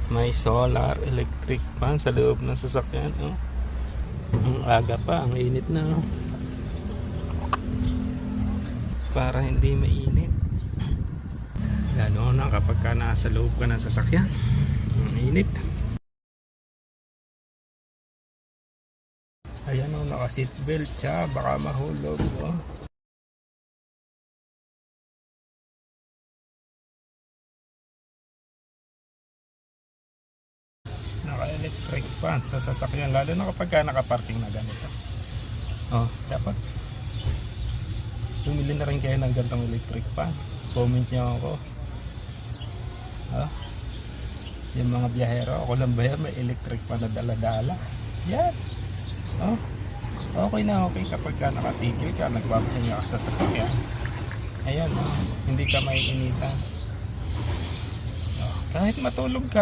May solar electric fan sa loob ng sasakyan. Oh. Ang aga pa, ang init na. Oh. Para hindi mainit. Lalo na kapag ka nasa loob ka ng sasakyan. Ang init. Ayan o, naka seatbelt siya. Baka mahulog. Oh. Naka-electric fan sa sasakyan. Lalo na kapag ka nakaparking na ganito. Oh, dapat bumili na rin kayo ng gantong electric fan. Comment nyo ako. Oh. Yung mga biyahero, ako lang ba yan? May electric fan na dala-dala. Yan. Oh. Okay na okay kapag ka nakatigil ka, nagbabasin ka sa sasakyan. Ayan, oh. Hindi ka may initan. Oh. Kahit matulog ka,